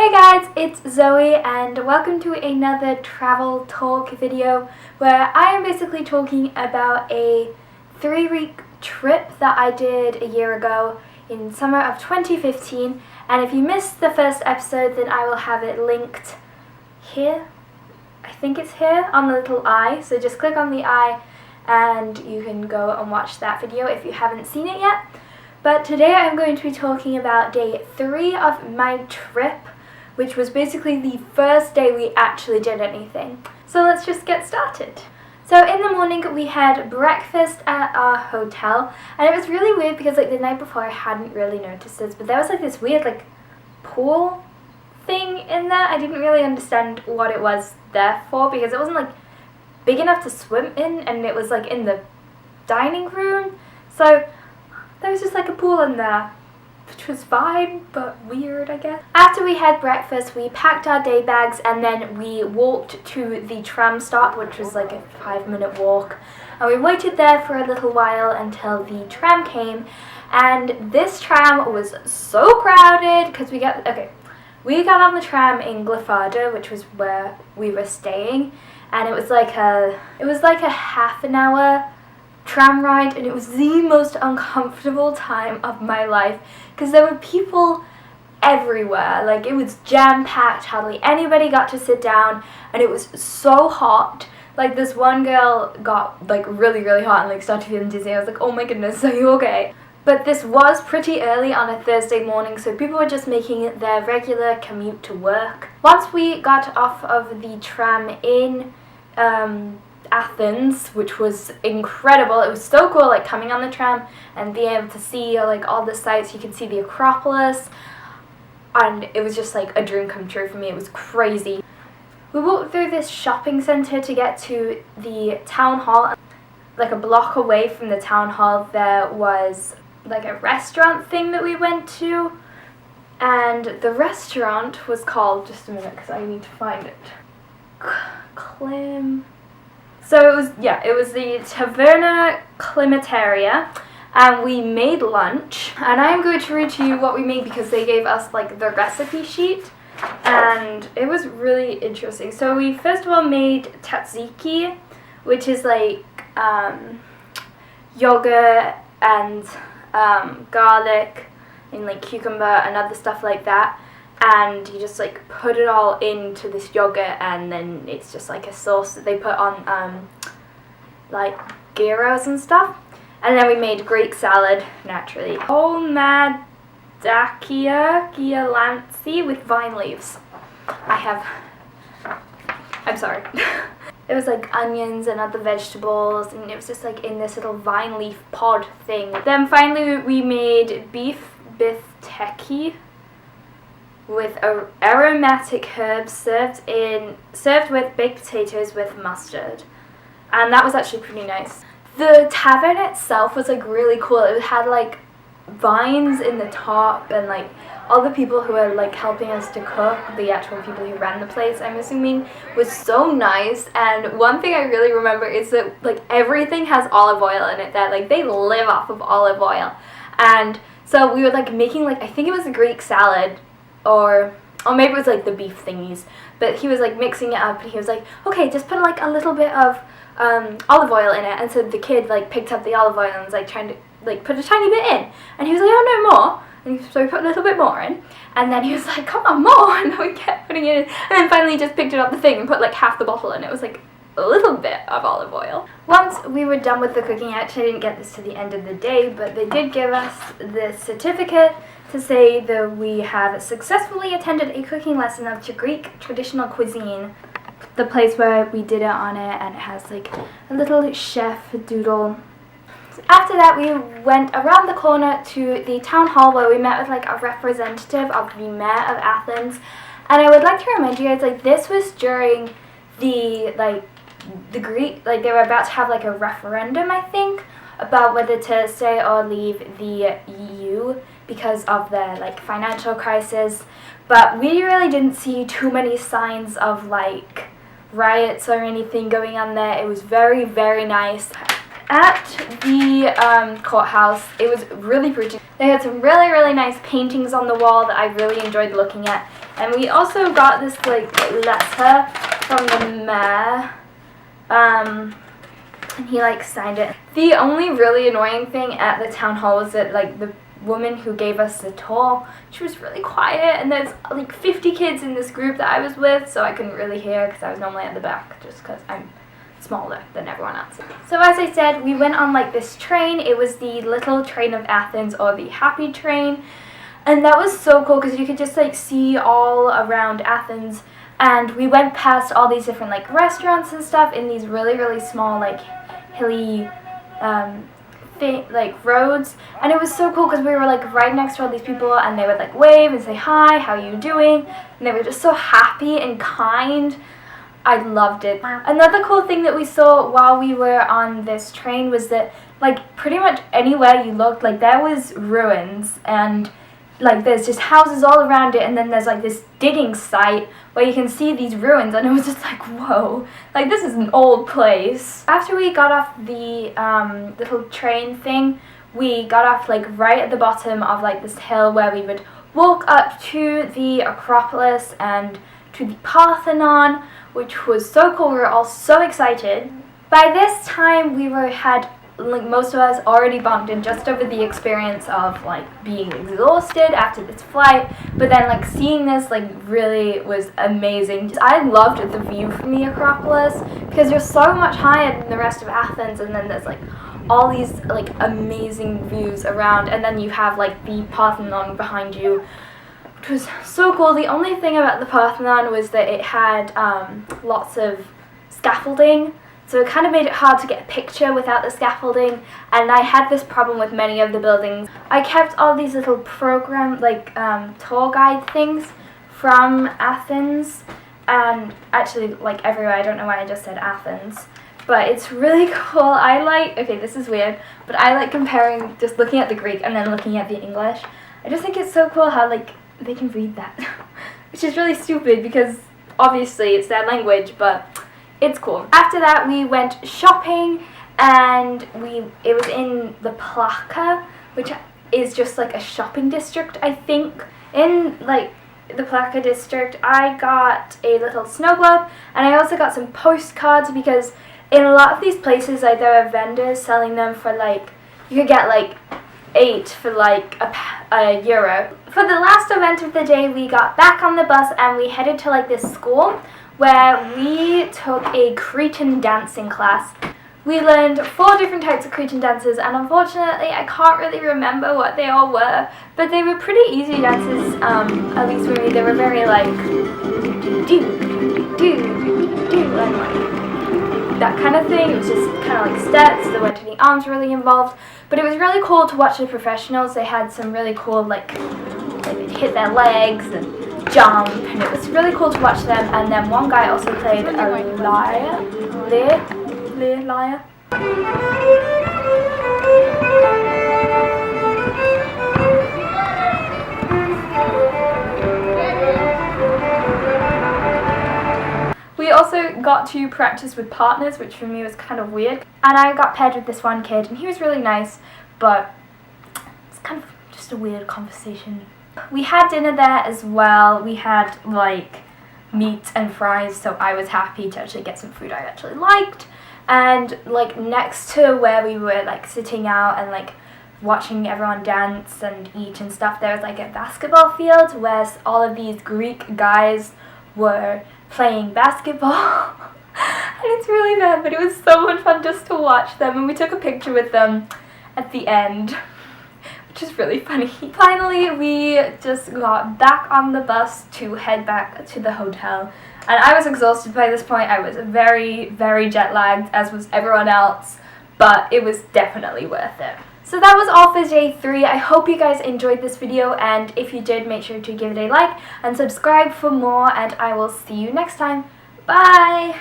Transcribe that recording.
Hey guys, it's Zoe and welcome to another travel talk video where I am basically talking about a 3-week trip that I did a year ago in summer of 2015, and if you missed the first episode then I will have it linked here. I think it's here on the little eye, so just click on the eye and you can go and watch that video if you haven't seen it yet. But today I'm going to be talking about day 3 of my trip, which was basically the first day we actually did anything. So let's just get started. So in the morning we had breakfast at our hotel, and it was really weird because the night before I hadn't really noticed this, but there was this weird pool thing in there. I didn't really understand what it was there for because it wasn't big enough to swim in, and it was in the dining room. So there was just a pool in there, which was fine, but weird, I guess. After we had breakfast, we packed our day bags and then we walked to the tram stop, which was a 5-minute walk. And we waited there for a little while until the tram came. And this tram was so crowded because we got on the tram in Glyfada, which was where we were staying. And it was like a half an hour tram ride, and it was the most uncomfortable time of my life because there were people everywhere. It was jam-packed, hardly anybody got to sit down, and it was so hot. This one girl got really, really hot and started feeling dizzy. I was like, oh my goodness, are you okay? But this was pretty early on a Thursday morning, so people were just making their regular commute to work. Once we got off of the tram in Athens, which was incredible. It was so cool coming on the tram and being able to see all the sights. You could see the Acropolis, and it was just a dream come true for me. It was crazy. We walked through this shopping center to get to the town hall. A block away from the town hall there was a restaurant thing that we went to, and the restaurant was called, just a minute because I need to find it, So it was the Taverna Climataria, and we made lunch, and I'm going to read to you what we made because they gave us the recipe sheet, and it was really interesting. So we first of all made tzatziki, which is yogurt and garlic and cucumber and other stuff like that. And you just put it all into this yogurt, and then it's just a sauce that they put on gyros and stuff. And then we made Greek salad, naturally. Olmadakia Gialansi with vine leaves. I'm sorry. It was onions and other vegetables, and it was just in this little vine leaf pod thing. Then finally we made beef bifteki with aromatic herbs served with baked potatoes with mustard, and that was actually pretty nice. The tavern itself was really cool. It had vines in the top, and all the people who were helping us to cook, the actual people who ran the place, I'm assuming, was so nice. And one thing I really remember is that everything has olive oil in it there. They live off of olive oil. And so we were making I think it was a Greek salad, or maybe it was the beef thingies, but he was mixing it up, and he was okay, just put a little bit of olive oil in it. And so the kid picked up the olive oil and was trying to put a tiny bit in, and he was oh, no, more. And so we put a little bit more in, and then he was come on, more, and then we kept putting it in, and then finally just picked it up the thing and put half the bottle in. It was a little bit of olive oil. Once we were done with the cooking, I actually didn't get this to the end of the day, but they did give us this certificate to say that we have successfully attended a cooking lesson of Greek traditional cuisine. The place where we did it on it, and it has a little chef doodle. After that, we went around the corner to the town hall where we met with a representative of the mayor of Athens. And I would like to remind you guys, this was during the the Greek, they were about to have a referendum, I think, about whether to stay or leave the EU because of the financial crisis. But we really didn't see too many signs of riots or anything going on there. It was very, very nice. At the courthouse, it was really pretty. They had some really, really nice paintings on the wall that I really enjoyed looking at. And we also got this like letter from the mayor, and he like signed it. The only really annoying thing at the town hall was that like the woman who gave us the tour, she was really quiet, and there's like 50 kids in this group that I was with, so I couldn't really hear because I was normally at the back just because I'm smaller than everyone else. So as I said, we went on like this train. It was the Little Train of Athens, or the Happy Train, and that was so cool because you could just like see all around Athens, and we went past all these different like restaurants and stuff in these really small like hilly like roads, and it was so cool because we were like right next to all these people, and they would like wave and say hi, how are you doing, and they were just so happy and kind. I loved it. Another cool thing that we saw while we were on this train was that like pretty much anywhere you looked, like there was ruins, and like there's just houses all around it, and then there's like this digging site where you can see these ruins, and it was just like, whoa, like this is an old place. After we got off the little train thing, we got off like right at the bottom of like this hill where we would walk up to the Acropolis and to the Parthenon, which was so cool. We were all so excited. By this time we had like most of us already bonded just over the experience of like being exhausted after this flight, but then like seeing this like really was amazing. I loved the view from the Acropolis because you're so much higher than the rest of Athens, and then there's like all these like amazing views around, and then you have like the Parthenon behind you, which was so cool. The only thing about the Parthenon was that it had lots of scaffolding, so it kind of made it hard to get a picture without the scaffolding, and I had this problem with many of the buildings. I kept all these little program, like tour guide things from Athens, and actually like everywhere. I don't know why I just said Athens, but it's really cool. I like, okay, this is weird, but I like comparing, just looking at the Greek and then looking at the English. I just think it's so cool how like they can read that, which is really stupid because obviously it's their language, but it's cool. After that we went shopping, and it was in the Plaka, which is just like a shopping district, I think. In like the Plaka district I got a little snow globe, and I also got some postcards because in a lot of these places like there are vendors selling them for like, you could get like 8 for like a euro. For the last event of the day we got back on the bus and we headed to like this school where we took a Cretan dancing class. We learned 4 different types of Cretan dances, and unfortunately I can't really remember what they all were, but they were pretty easy dances, at least for me. They were very like and like that kind of thing. It was just kind of like steps. There weren't any arms really involved, but it was really cool to watch the professionals. They had some really cool like they'd hit their legs and jump, and it was really cool to watch them. And then one guy also played a lyre. We also got to practice with partners, which for me was kind of weird. And I got paired with this one kid, and he was really nice, but it's kind of just a weird conversation. We had dinner there as well. We had like meat and fries, so I was happy to actually get some food I actually liked. And like next to where we were like sitting out and like watching everyone dance and eat and stuff, there was like a basketball field where all of these Greek guys were playing basketball. And it's really bad, but it was so much fun just to watch them, and we took a picture with them at the end, which is really funny. Finally, we just got back on the bus to head back to the hotel, and I was exhausted by this point. I was very jet lagged, as was everyone else, but it was definitely worth it. So that was all for day 3. I hope you guys enjoyed this video, and if you did, make sure to give it a like and subscribe for more, and I will see you next time. Bye!